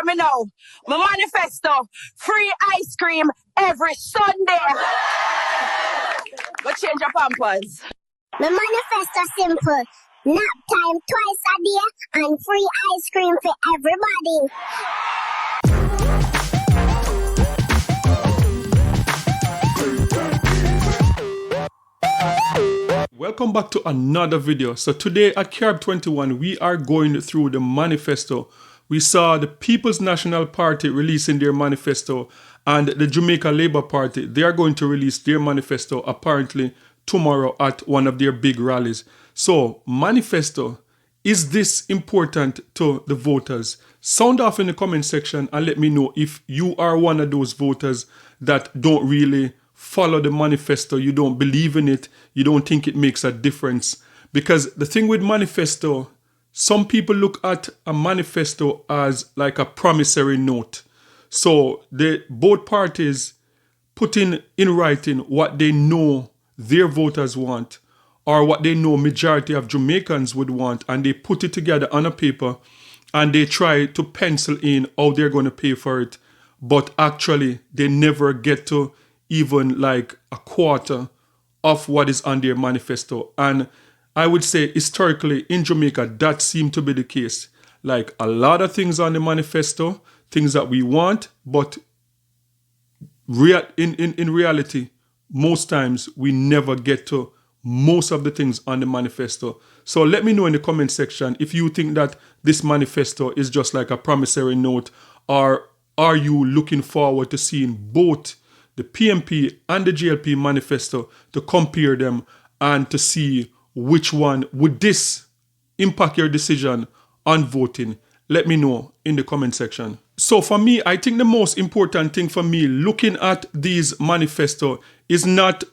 me now. My manifesto, free ice cream every Sunday. Go change your pampers. My manifesto simple. Nap time twice a day and free ice cream for everybody. Welcome back to another video. So today at Carib 21, we are going through the manifesto. We saw the People's National Party releasing their manifesto, and the Jamaica Labour Party, they are going to release their manifesto apparently tomorrow at one of their big rallies. So, manifesto, is this important to the voters? Sound off in the comment section and let me know if you are one of those voters that don't really follow the manifesto, you don't believe in it, you don't think it makes a difference. Because the thing with manifesto, some people look at a manifesto as like a promissory note. So both parties put in writing what they know their voters want, or what they know majority of Jamaicans would want, and they put it together on a paper and they try to pencil in how they're going to pay for it. But actually, they never get to even like a quarter of what is on their manifesto. And I would say historically in Jamaica, that seemed to be the case. Like a lot of things on the manifesto, things that we want, but in reality, most times we never get to most of the things on the manifesto. So let me know in the comment section if you think that this manifesto is just like a promissory note, or are you looking forward to seeing both the PNP and the JLP manifesto to compare them and to see which one would this impact your decision on voting. Let me know in the comment section. So for me, I think the most important thing for me looking at these manifesto is not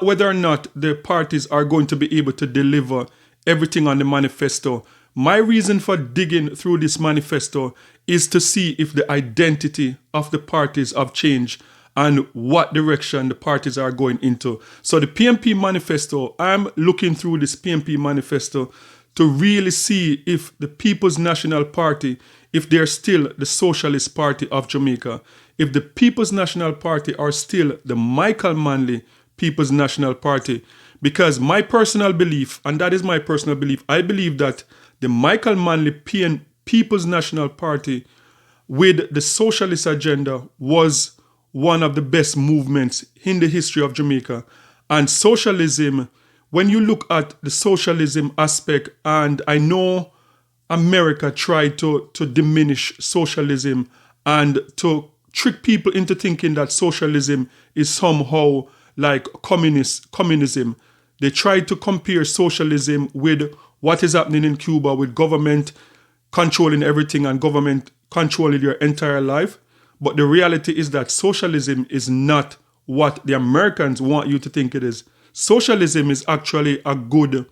whether or not the parties are going to be able to deliver everything on the manifesto. My reason for digging through this manifesto is to see if the identity of the parties have changed and what direction the parties are going into. So the PNP Manifesto, I'm looking through this PNP Manifesto to really see if the People's National Party, if they're still the Socialist Party of Jamaica, if the People's National Party are still the Michael Manley People's National Party. Because my personal belief, and that is my personal belief, I believe that the Michael Manley People's National Party with the socialist agenda was one of the best movements in the history of Jamaica. And socialism, when you look at the socialism aspect, and I know America tried to diminish socialism and to trick people into thinking that socialism is somehow like communism. They tried to compare socialism with what is happening in Cuba, with government controlling everything and government controlling your entire life. But the reality is that socialism is not what the Americans want you to think it is. Socialism is actually a good,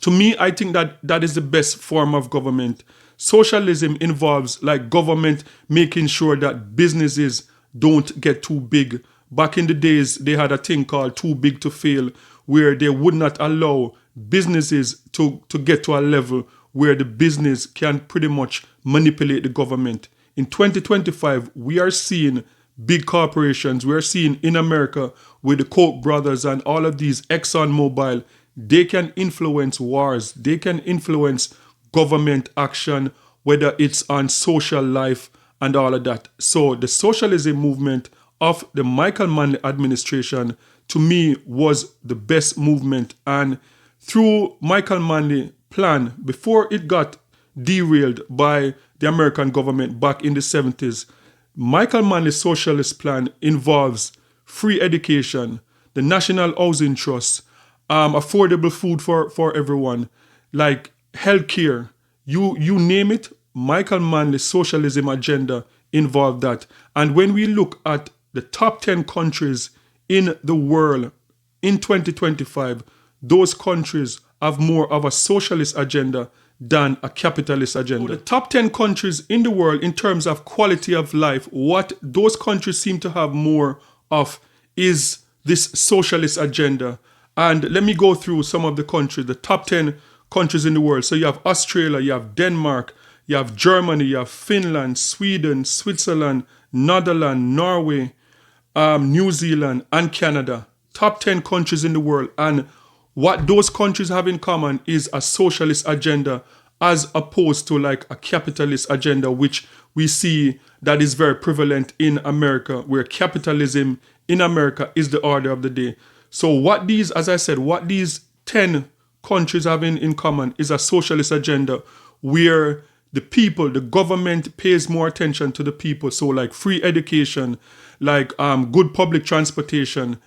to me, I think that is the best form of government. Socialism involves like government making sure that businesses don't get too big. Back in the days, they had a thing called too big to fail, where they would not allow businesses to get to a level where the business can pretty much manipulate the government. In 2025, we are seeing big corporations. We are seeing in America with the Koch brothers and all of these, ExxonMobil, they can influence wars. They can influence government action, whether it's on social life and all of that. So the socialism movement of the Michael Manley administration, to me, was the best movement. And through Michael Manley plan, before it got derailed by the American government back in the 70s, Michael Manley's socialist plan involves free education, the National Housing Trust, affordable food for everyone, like healthcare, you name it. Michael Manley's socialism agenda involved that. And when we look at the top 10 countries in the world in 2025, those countries have more of a socialist agenda than a capitalist agenda. So the top 10 countries in the world in terms of quality of life, what those countries seem to have more of is this socialist agenda. And let me go through some of the countries, the top 10 countries in the world. So you have Australia, you have Denmark, you have Germany, you have Finland, Sweden, Switzerland, Netherlands, Norway, New Zealand, and Canada. Top 10 countries in the world. And what those countries have in common is a socialist agenda as opposed to like a capitalist agenda, which we see that is very prevalent in America, where capitalism in America is the order of the day. So what these, as I said, what these 10 countries have in common is a socialist agenda where the people, the government pays more attention to the people. So like free education, like good public transportation,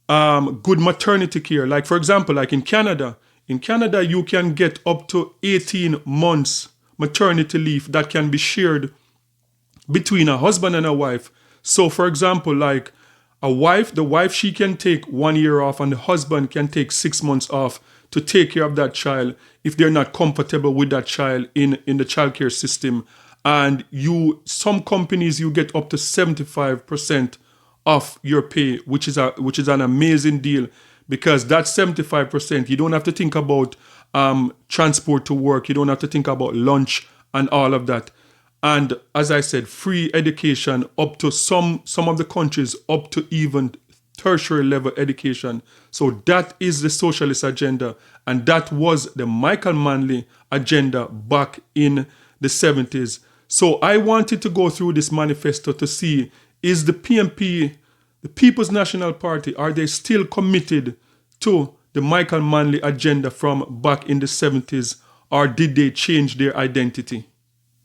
good maternity care. Like for example, like in Canada you can get up to 18 months maternity leave that can be shared between a husband and a wife. So for example, like the wife, she can take 1 year off and the husband can take 6 months off to take care of that child if they're not comfortable with that child in the childcare system. And some companies, you get up to 75% of your pay, which is an amazing deal, because that 75%, you don't have to think about transport to work, you don't have to think about lunch and all of that. And as I said, free education up to some of the countries, up to even tertiary level education. So that is the socialist agenda, and that was the Michael Manley agenda back in the 70s. So I wanted to go through this manifesto to see, is the PNP, the People's National Party, are they still committed to the Michael Manley agenda from back in the 70s, or did they change their identity?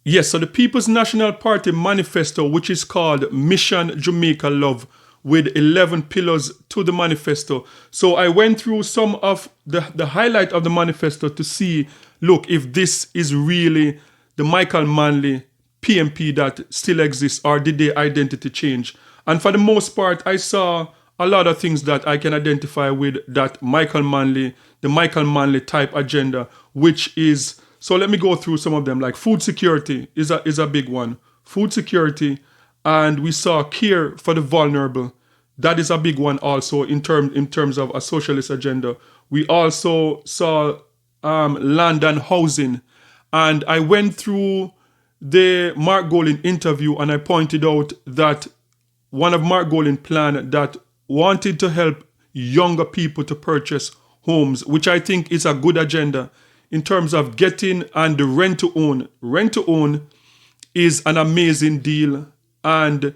Yes, so the People's National Party manifesto, which is called Mission Jamaica Love, with 11 pillars to the manifesto. So I went through some of the highlight of the manifesto to see, look, if this is really the Michael Manley PNP that still exists, or did their identity change? And for the most part, I saw a lot of things that I can identify with that the Michael Manley type agenda, which is, so let me go through some of them. Like food security is a big one. Food security, and we saw care for the vulnerable. That is a big one also in terms of a socialist agenda. We also saw land and housing. And I went through the Mark Golding interview, and I pointed out that one of Mark Golding's plan that wanted to help younger people to purchase homes, which I think is a good agenda in terms of getting, and the rent to own. Rent to own is an amazing deal, and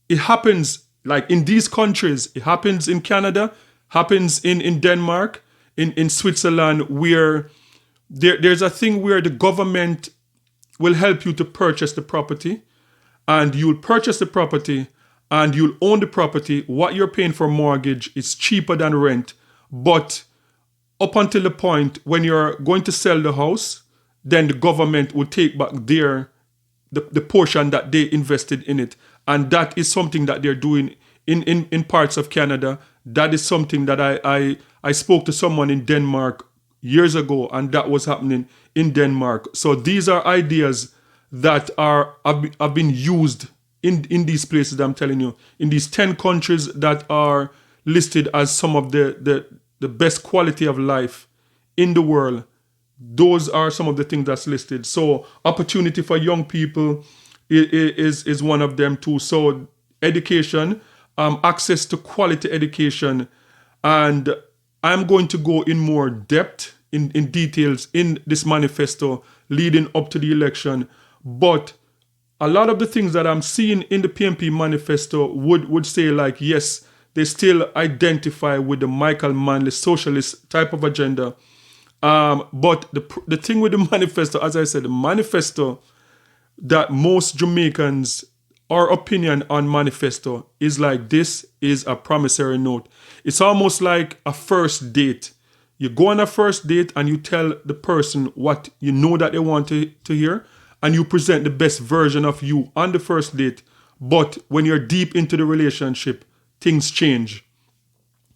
it happens like in these countries. It happens in Canada, happens in Denmark, in Switzerland, where there's a thing where the government will help you to purchase the property, and you'll purchase the property and you'll own the property. What you're paying for mortgage is cheaper than rent, but up until the point when you're going to sell the house, then the government will take back the portion that they invested in it. And that is something that they're doing in parts of Canada. That is something that I spoke to someone in Denmark years ago, and that was happening in Denmark. So these are ideas that have been used in these places, I'm telling you, in these 10 countries that are listed as some of the best quality of life in the world. Those are some of the things that's listed. So opportunity for young people is one of them too. So education, access to quality education, and I'm going to go in more depth in details in this manifesto leading up to the election. But a lot of the things that I'm seeing in the PNP manifesto would say like, yes, they still identify with the Michael Manley socialist type of agenda. But the thing with the manifesto, as I said, the manifesto that most Jamaicans, our opinion on manifesto is like, this is a promissory note. It's almost like a first date. You go on a first date and you tell the person what you know that they want to hear, and you present the best version of you on the first date. But when you're deep into the relationship, things change.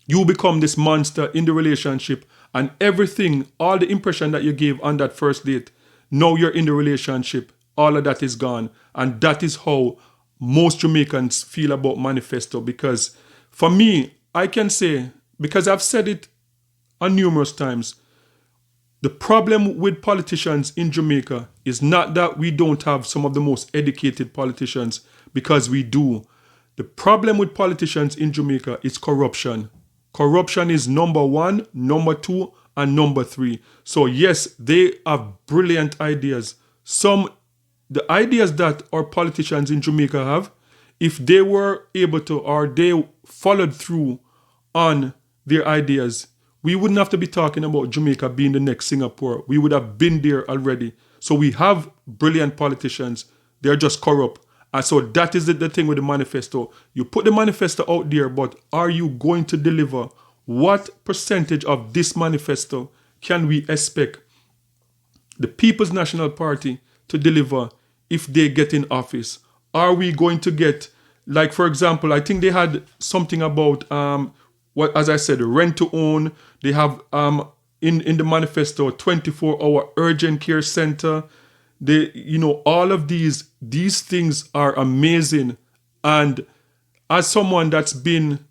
You become this monster in the relationship, and everything, all the impression that you gave on that first date, now you're in the relationship, all of that is gone. And that is how most Jamaicans feel about manifesto. Because for me, I can say, because I've said it on numerous times, The problem with politicians in Jamaica is not that we don't have some of the most educated politicians, because we do. The problem with politicians in Jamaica is corruption. Corruption is number 1, number 2, and number 3. So yes, they have brilliant ideas. The ideas that our politicians in Jamaica have, if they were able to, or they followed through on their ideas, we wouldn't have to be talking about Jamaica being the next Singapore. We would have been there already. So we have brilliant politicians. They're just corrupt. And so that is the thing with the manifesto. You put the manifesto out there, but are you going to deliver? What percentage of this manifesto can we expect the People's National Party to deliver if they get in office? Are we going to get, like, for example, I think they had something about as I said, rent to own. They have in the manifesto 24-hour urgent care center. All of these things are amazing. And as someone that's been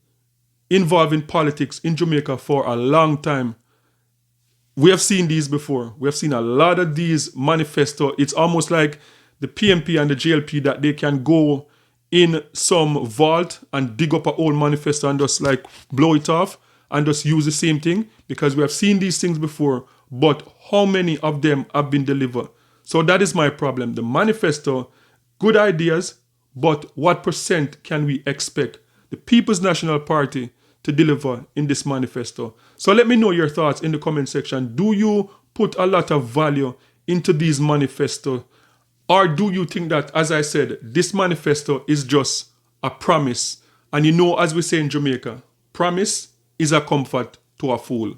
involved in politics in Jamaica for a long time, we have seen these before. We have seen a lot of these manifesto. It's almost like the PNP and the JLP, that they can go in some vault and dig up an old manifesto and just like blow it off and just use the same thing, because we have seen these things before, but how many of them have been delivered? So that is my problem. The manifesto, good ideas, but what percent can we expect the People's National Party to deliver in this manifesto? So let me know your thoughts in the comment section. Do you put a lot of value into these manifestos? Or do you think that, as I said, this manifesto is just a promise? And as we say in Jamaica, promise is a comfort to a fool.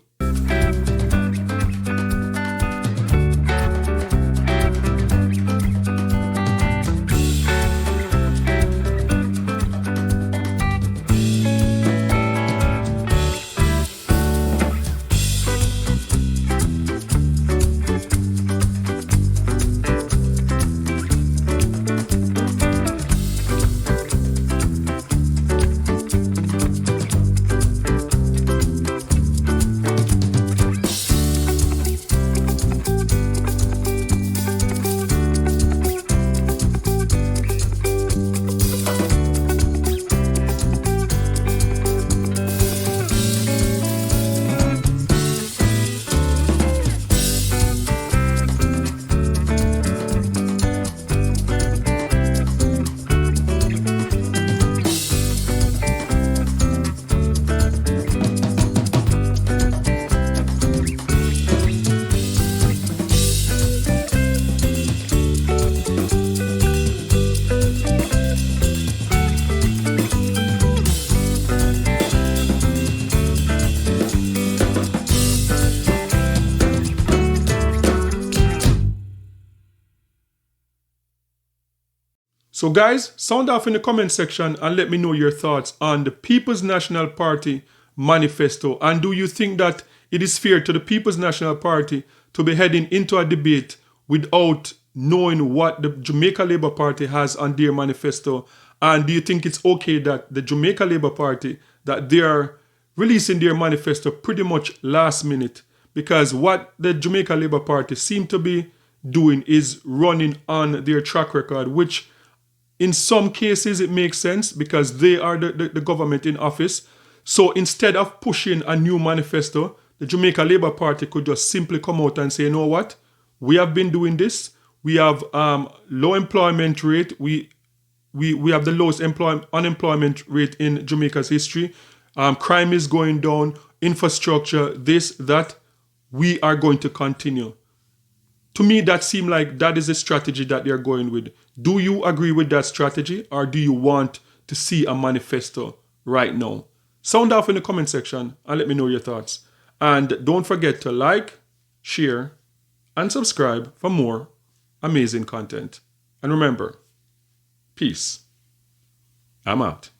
So guys, sound off in the comment section and let me know your thoughts on the People's National Party manifesto. And do you think that it is fair to the People's National Party to be heading into a debate without knowing what the Jamaica Labour Party has on their manifesto? And do you think it's okay that the Jamaica Labour Party, that they are releasing their manifesto pretty much last minute? Because what the Jamaica Labour Party seem to be doing is running on their track record, which in some cases it makes sense because they are the government in office. So instead of pushing a new manifesto, the Jamaica Labour Party could just simply come out and say, you know what, we have been doing this. We have low employment rate. We have the lowest unemployment rate in Jamaica's history. Crime is going down, infrastructure, this, that. We are going to continue. To me, that seems like that is a strategy that they're going with. Do you agree with that strategy, or do you want to see a manifesto right now? Sound off in the comment section and let me know your thoughts. And don't forget to like, share, and subscribe for more amazing content. And remember, peace. I'm out.